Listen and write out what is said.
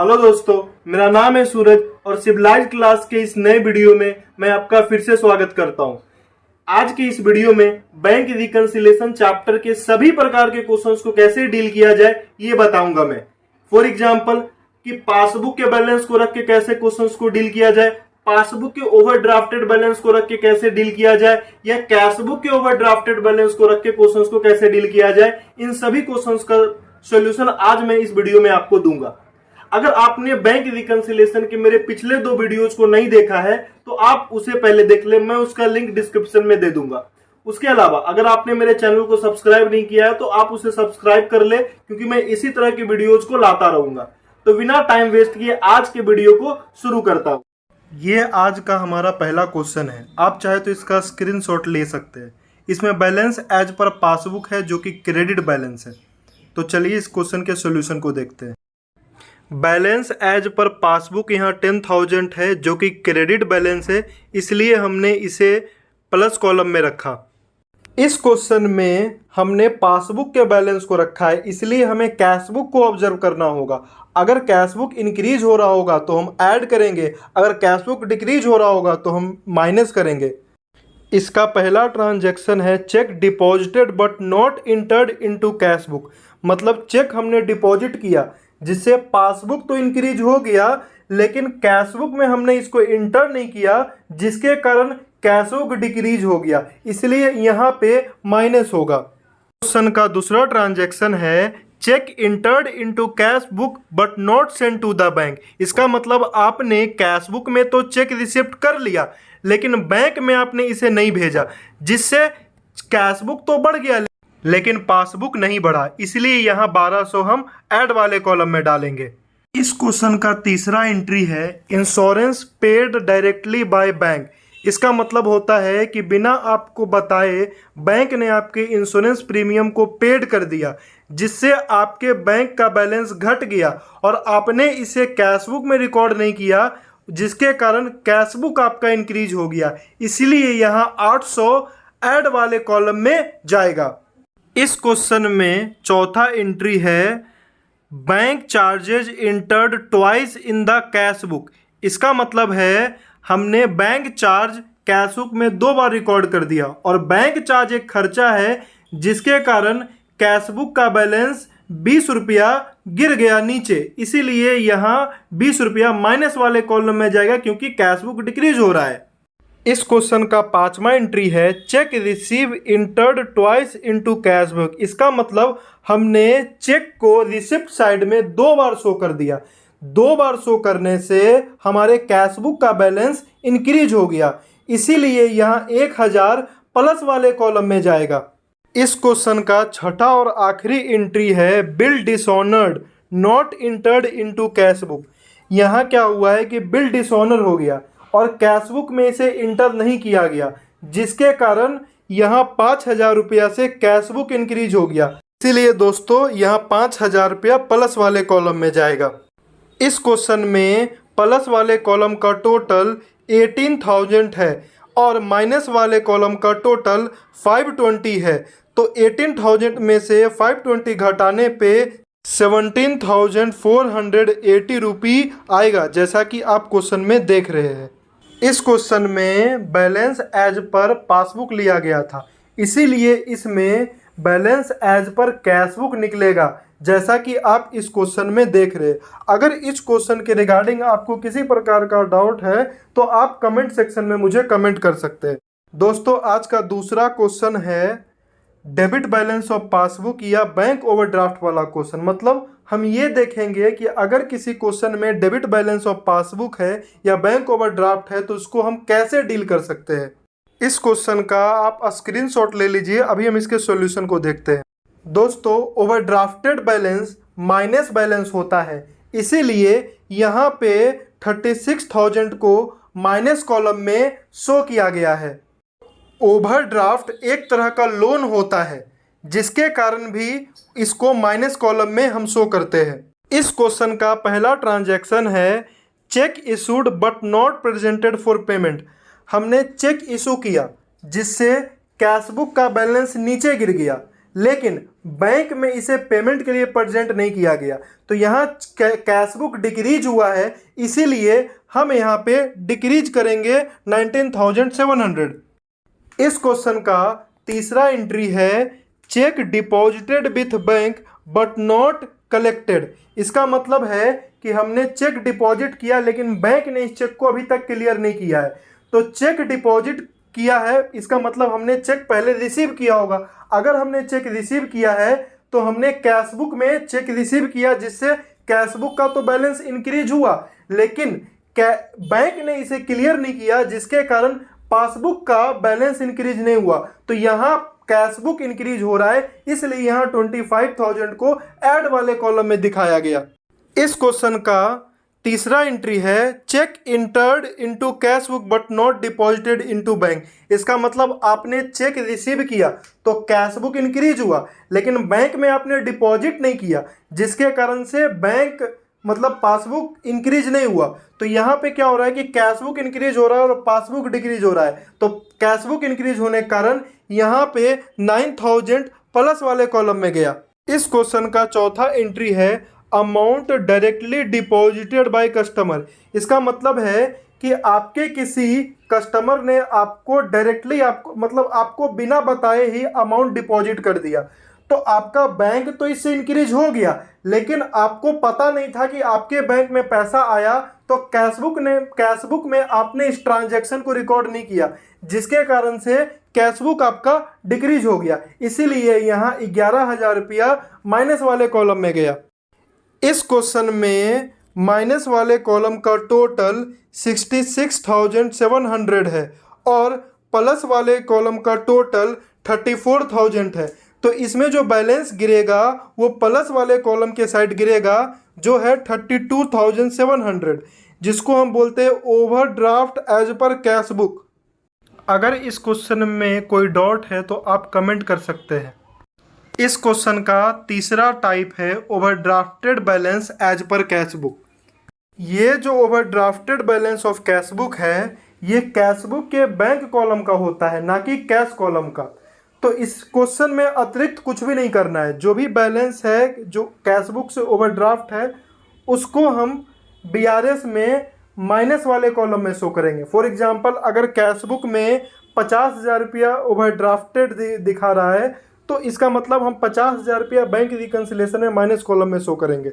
Hello दोस्तों, मेरा नाम है सूरज और सिविलाइज्ड क्लास के इस नए वीडियो में मैं आपका फिर से स्वागत करता हूं। आज की इस वीडियो में बैंक रिकंसिलिएशन चैप्टर के सभी प्रकार के क्वेश्चंस को कैसे डील किया जाए ये बताऊंगा मैं। फॉर एग्जांपल कि पासबुक के बैलेंस को रख के कैसे क्वेश्चंस को डील किया जाए, पासबुक के ओवरड्राफ्टेड बैलेंस को रख के कैसे डील किया जाए, या कैशबुक के ओवरड्राफ्टेड बैलेंस को रख के क्वेश्चंस को कैसे डील किया जाए, इन सभी क्वेश्चंस का सॉल्यूशन आज मैं इस वीडियो में आपको दूंगा। अगर आपने बैंक रिकंसिलिएशन के मेरे पिछले 2 वीडियोज को नहीं देखा है तो आप उसे पहले देख ले, मैं उसका लिंक डिस्क्रिप्शन में दे दूंगा। उसके अलावा अगर आपने मेरे चैनल को सब्सक्राइब नहीं किया है तो आप उसे सब्सक्राइब कर ले, क्योंकि मैं इसी तरह के वीडियोज को लाता रहूंगा। तो बिना टाइम वेस्ट किए आज के वीडियो को शुरू करता हूं। ये आज का हमारा पहला क्वेश्चन है। आप चाहे तो इसका स्क्रीनशॉट ले सकते हैं। इसमें बैलेंस एज पर पासबुक है जो कि क्रेडिट बैलेंस है। तो चलिए इस क्वेश्चन के सॉल्यूशन को देखते हैं। बैलेंस एज पर पासबुक यहाँ 10,000 है जो कि क्रेडिट बैलेंस है, इसलिए हमने इसे प्लस कॉलम में रखा। इस क्वेश्चन में हमने पासबुक के बैलेंस को रखा है, इसलिए हमें कैशबुक को ऑब्जर्व करना होगा। अगर कैशबुक इंक्रीज हो रहा होगा तो हम ऐड करेंगे, अगर कैशबुक डिक्रीज हो रहा होगा तो हम माइनस करेंगे। इसका पहला ट्रांजैक्शन है check deposited but not entered into cashbook. मतलब चेक हमने डिपॉजिट किया जिससे पासबुक तो इंक्रीज हो गया, लेकिन कैशबुक में हमने इसको इंटर नहीं किया जिसके कारण कैशबुक डिक्रीज हो गया, इसलिए यहाँ पे माइनस होगा। क्वेश्चन का दूसरा ट्रांजैक्शन है cheque entered into cash book but not send to the bank. इसका मतलब आपने कैश बुक में तो चेक रिसिप्ट कर लिया लेकिन बैंक में आपने इसे नहीं भेजा, जिससे कैश बुक तो बढ़ गया लेकिन पासबुक नहीं बढ़ा, इसलिए यहाँ 1200 हम ऐड वाले कॉलम में डालेंगे। इस क्वेश्चन का तीसरा एंट्री है insurance paid directly by bank. इसका मतलब होता है कि बिना आपको बताए बैंक ने आपके इंश्योरेंस प्रीमियम को पेड कर दिया, जिससे आपके बैंक का बैलेंस घट गया और आपने इसे कैशबुक में रिकॉर्ड नहीं किया, जिसके कारण कैशबुक आपका इंक्रीज हो गया, इसलिए यहाँ 800 ऐड वाले कॉलम में जाएगा। इस क्वेश्चन में चौथा एंट्री है bank charges entered twice in the cashbook. इसका मतलब है हमने बैंक चार्ज कैशबुक में 2 बार रिकॉर्ड कर दिया और बैंक चार्ज एक खर्चा है जिसके कारण कैशबुक का बैलेंस 20 रुपया गिर गया नीचे, इसीलिए यहाँ 20 रुपया माइनस वाले कॉलम में जाएगा क्योंकि कैशबुक डिक्रीज हो रहा है। इस क्वेश्चन का 5वां एंट्री है check receive entered twice into cashbook. इसका मतलब हमने चेक को रिसिप्ट साइड में 2 बार शो कर दिया। 2 बार शो करने से हमारे कैशबुक का बैलेंस इंक्रीज हो गया, इसीलिए यहाँ 1000 प्लस वाले कॉलम में जाएगा। इस क्वेश्चन का 6ठा और आखिरी एंट्री है bill dishonoured not entered into cashbook. यहाँ क्या हुआ है कि बिल डिसऑनर हो गया और कैशबुक में इसे इंटर नहीं किया गया, जिसके कारण यहाँ 5000 रुपया से कैशबुक इंक्रीज हो गया, इसीलिए दोस्तों यहाँ 5000 रुपया प्लस वाले कॉलम में जाएगा। इस क्वेश्चन में प्लस वाले कॉलम का टोटल 18,000 है और माइनस वाले कॉलम का टोटल 520 है, तो 18,000 में से 520 घटाने पे 17,480 रुपये आएगा, जैसा कि आप क्वेश्चन में देख रहे हैं। इस क्वेश्चन में बैलेंस एज पर पासबुक लिया गया था, इसीलिए इसमें बैलेंस एज पर कैशबुक निकलेगा, जैसा कि आप इस क्वेश्चन में देख रहे हैं। अगर इस क्वेश्चन के रिगार्डिंग आपको किसी प्रकार का डाउट है तो आप कमेंट सेक्शन में मुझे कमेंट कर सकते हैं। दोस्तों, आज का दूसरा क्वेश्चन है डेबिट बैलेंस ऑफ पासबुक या बैंक ओवरड्राफ्ट वाला क्वेश्चन। मतलब हम ये देखेंगे कि अगर किसी क्वेश्चन में डेबिट बैलेंस ऑफ पासबुक है या बैंक ओवरड्राफ्ट है तो उसको हम कैसे डील कर सकते हैं। इस क्वेश्चन का आप स्क्रीनशॉट ले लीजिए, अभी हम इसके सॉल्यूशन को देखते हैं। दोस्तों, ओवरड्राफ्टेड बैलेंस माइनस बैलेंस होता है, इसीलिए यहाँ पे 36,000 को माइनस कॉलम में शो किया गया है। ओवरड्राफ्ट एक तरह का लोन होता है, जिसके कारण भी इसको माइनस कॉलम में हम शो करते हैं। इस क्वेश्चन का पहला ट्रांजैक्शन है check issued but not presented for payment. हमने चेक इशू किया जिससे कैशबुक का बैलेंस नीचे गिर गया, लेकिन बैंक में इसे पेमेंट के लिए प्रेजेंट नहीं किया गया, तो यहाँ कैशबुक डिक्रीज हुआ है, इसीलिए हम यहाँ पे डिक्रीज करेंगे 19,700। इस क्वेश्चन का तीसरा एंट्री है check deposited with bank but not collected. इसका मतलब है कि हमने चेक डिपॉजिट किया लेकिन बैंक ने इस चेक को अभी तक क्लियर नहीं किया है। तो चेक डिपॉजिट किया है, इसका मतलब हमने चेक पहले रिसीव किया होगा। अगर हमने चेक रिसीव किया है तो हमने कैशबुक में चेक रिसीव किया, जिससे कैशबुक का तो बैलेंस इंक्रीज हुआ, लेकिन बैंक ने इसे क्लियर नहीं किया, जिसके कारण पासबुक का बैलेंस इंक्रीज नहीं हुआ। तो यहाँ कैशबुक इंक्रीज हो रहा है, इसलिए यहाँ 25,000 को ऐड वाले कॉलम में दिखाया गया। इस क्वेश्चन का तीसरा एंट्री है cheque entered into cash book but not deposited into bank. इसका मतलब आपने चेक रिसीव किया तो कैश बुक इंक्रीज हुआ, लेकिन बैंक में आपने डिपॉजिट नहीं किया, जिसके कारण से बैंक मतलब पासबुक इंक्रीज नहीं हुआ। तो यहाँ पे क्या हो रहा है कि कैश बुक इंक्रीज हो रहा है और पासबुक डिक्रीज हो रहा है। तो कैश बुक इंक्रीज होने के कारण यहाँ पे 9,000 प्लस वाले कॉलम में गया। इस क्वेश्चन का चौथा एंट्री है amount directly deposited by customer. इसका मतलब है कि आपके किसी कस्टमर ने आपको डायरेक्टली आपको बिना बताए ही अमाउंट डिपॉजिट कर दिया, तो आपका बैंक तो इससे इंक्रीज हो गया, लेकिन आपको पता नहीं था कि आपके बैंक में पैसा आया, तो कैशबुक में आपने इस ट्रांजैक्शन को रिकॉर्ड नहीं किया, जिसके कारण से कैशबुक आपका डिक्रीज हो गया। इसीलिए यहाँ 11,000 रुपया माइनस वाले कॉलम में गया। इस क्वेश्चन में माइनस वाले कॉलम का टोटल 66,700 है और प्लस वाले कॉलम का टोटल 34,000 है। तो इसमें जो बैलेंस गिरेगा वो प्लस वाले कॉलम के साइड गिरेगा, जो है 32,700, जिसको हम बोलते हैं overdraft as per cash book. अगर इस क्वेश्चन में कोई डाउट है तो आप कमेंट कर सकते हैं। इस क्वेश्चन का तीसरा टाइप है overdrafted balance as per cash book. ये जो overdrafted balance of cash book है, ये कैश बुक के बैंक कॉलम का होता है, ना कि कैश कॉलम का। तो इस क्वेश्चन में अतिरिक्त कुछ भी नहीं करना है। जो भी बैलेंस है जो कैश बुक से ओवरड्राफ्ट है, उसको हम BRS में माइनस वाले कॉलम में शो करेंगे। फॉर एग्जांपल, अगर कैश बुक में 50,000 रुपया ओवरड्राफ्टेड दिखा रहा है, तो इसका मतलब हम 50,000 रुपया बैंक रिकन्सिलेशन में माइनस कॉलम में शो करेंगे।